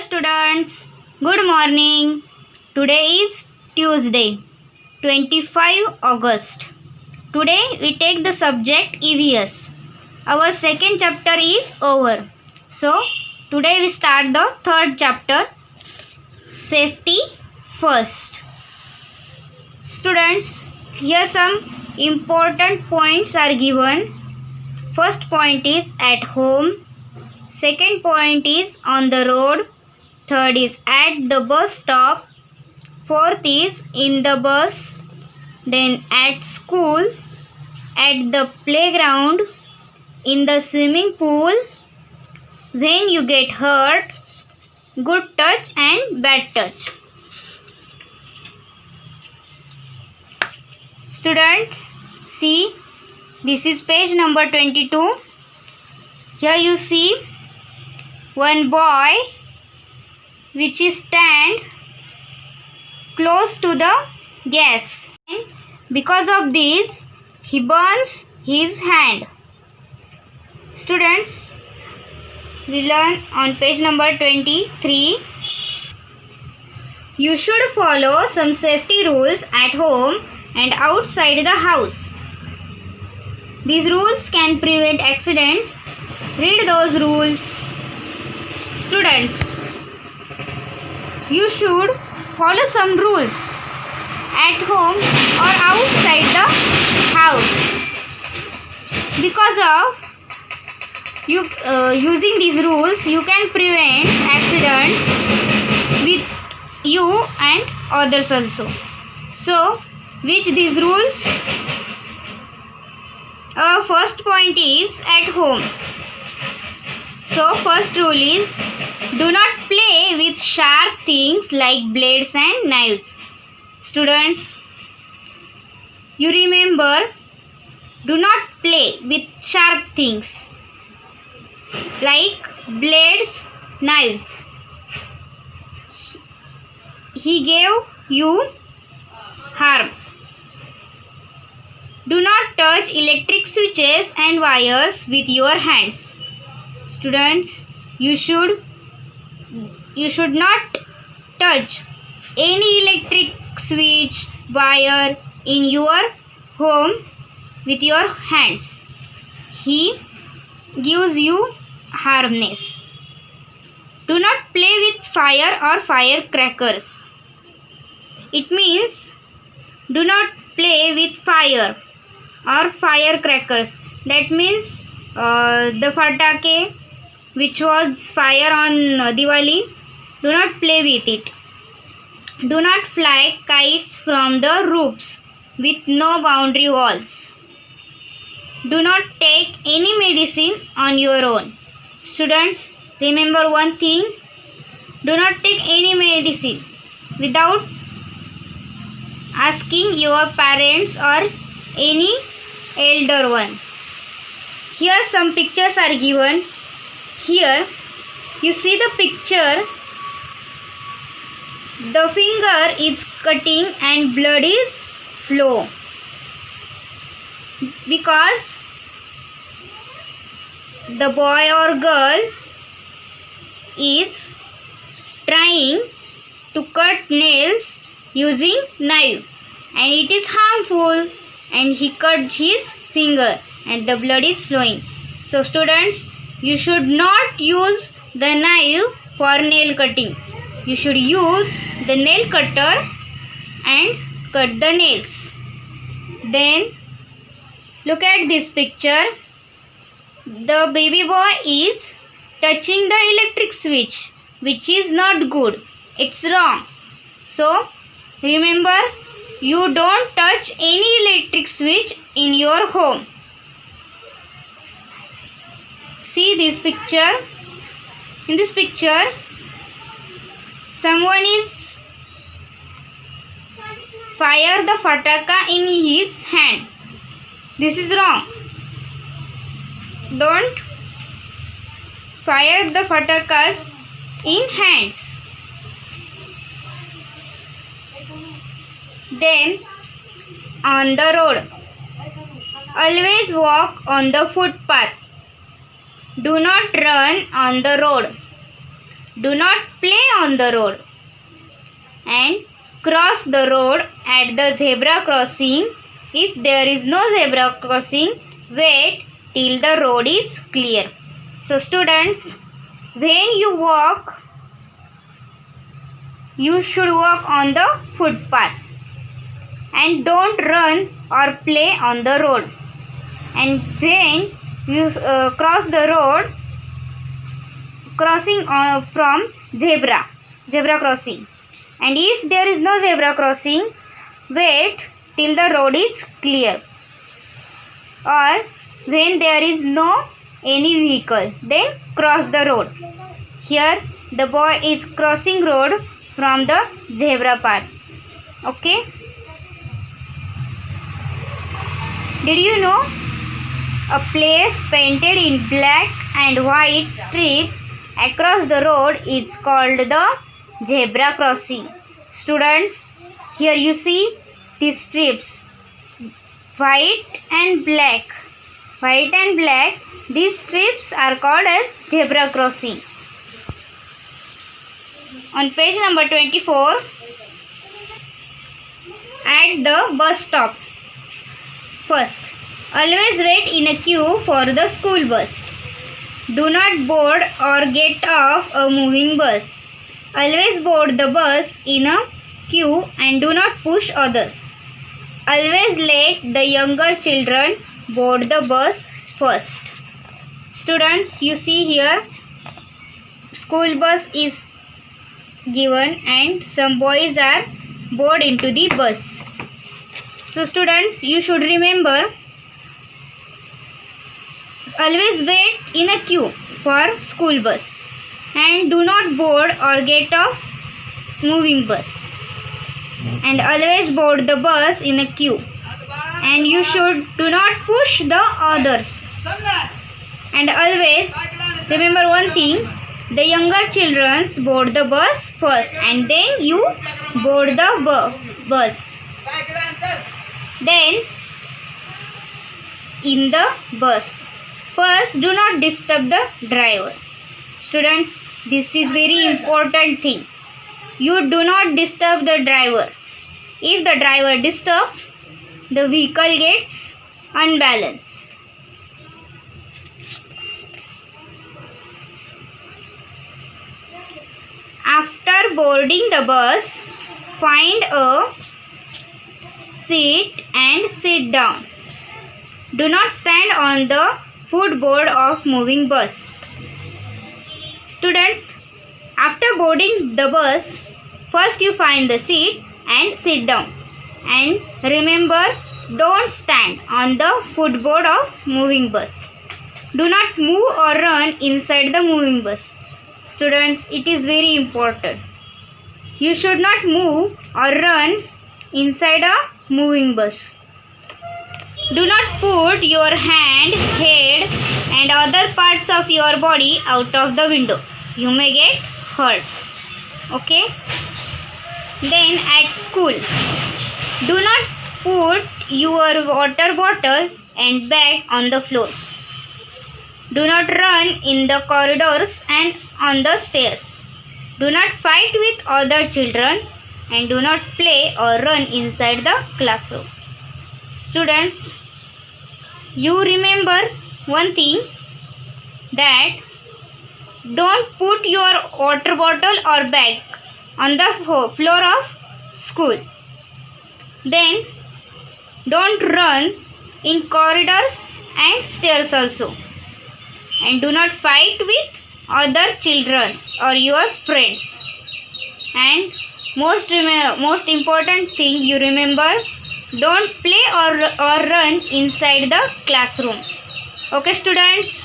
students, good morning. Today is Tuesday, 25 August. Today we take the subject EVS. Our second chapter is over. So today we start the third chapter, Safety First. Students, here some important points are given. First point is at home. Second point is on the road. Third is at the bus stop. Fourth is in the bus. Then at school. At the playground. In the swimming pool. When you get hurt. Good touch and bad touch. Students, see, this is page number 22. Here you see one boy which is stand close to the gas. And because of this, he burns his hand. Students, we learn on page number 23. You should follow some safety rules at home and outside the house. These rules can prevent accidents. Read those rules. Students, you should follow some rules at home or outside the house. Because of you using these rules, you can prevent accidents with you and others also. So, which these rules? First point is at home. So, first rule is do not play with sharp things like blades and knives. Students, you remember, do not play with sharp things like blades, knives. He gave you harm. Do not touch electric switches and wires with your hands. Students, you should not touch any electric switch, wire in your home with your hands. He gives you harmness. Do not play with fire or firecrackers. It means do not play with fire or firecrackers. That means the fatake which was fire on Diwali, do not play with it. Do not fly kites from the roofs with no boundary walls. Do not take any medicine on your own. Students, remember one thing, do not take any medicine without asking your parents or any elder one. Here some pictures are given. Here you see the picture. The finger is cutting and blood is flow because the boy or girl is trying to cut nails using knife and it is harmful and he cut his finger and the blood is flowing. So students, you should not use the knife for nail cutting. You should use the nail cutter and cut the nails. Then look at this picture. The baby boy is touching the electric switch, which is not good. It's wrong. So remember, you don't touch any electric switch in your home. See this picture. In this picture, someone is fire the fataka in his hand. This is wrong. Don't fire the fatakas in hands. Then on the road, always walk on the footpath. Do not run on the road. Do not play on the road. And cross the road at the zebra crossing. If there is no zebra crossing, wait till the road is clear. So students, when you walk, you should walk on the footpath. And don't run or play on the road. And when you cross the road, crossing from zebra crossing. And if there is no zebra crossing, wait till the road is clear. Or when there is no any vehicle, then cross the road. Here the boy is crossing road from the zebra path. Okay. Did you know a place painted in black and white strips across the road is called the zebra crossing? Students, here you see these strips, white and black. White and black, these strips are called as zebra crossing. On page number 24, at the bus stop. First, always wait in a queue for the school bus. Do not board or get off a moving bus. Always board the bus in a queue and do not push others. Always let the younger children board the bus first. Students, you see here, school bus is given and some boys are boarded into the bus. So students, you should remember, always wait in a queue for school bus and do not board or get off moving bus. And always board the bus in a queue. And you should do not push the others. And always remember one thing, the younger children board the bus first and then you board the bus. Then in the bus, first do not disturb the driver. Students, this is very important thing. You do not disturb the driver. If the driver disturbs, the vehicle gets unbalanced. After boarding the bus, find a seat and sit down. Do not stand on the footboard of moving bus. Students, after boarding the bus, first you find the seat and sit down. And remember, don't stand on the footboard of moving bus. Do not move or run inside the moving bus. Students, it is very important. You should not move or run inside a moving bus. Do not put your hand, head and other parts of your body out of the window. You may get hurt. Okay? Then at school, do not put your water bottle and bag on the floor. Do not run in the corridors and on the stairs. Do not fight with other children and do not play or run inside the classroom. Students, you remember one thing, that don't put your water bottle or bag on the floor of school. Then don't run in corridors and stairs also. And do not fight with other children or your friends. And most important thing you remember, don't play or run inside the classroom. Okay students?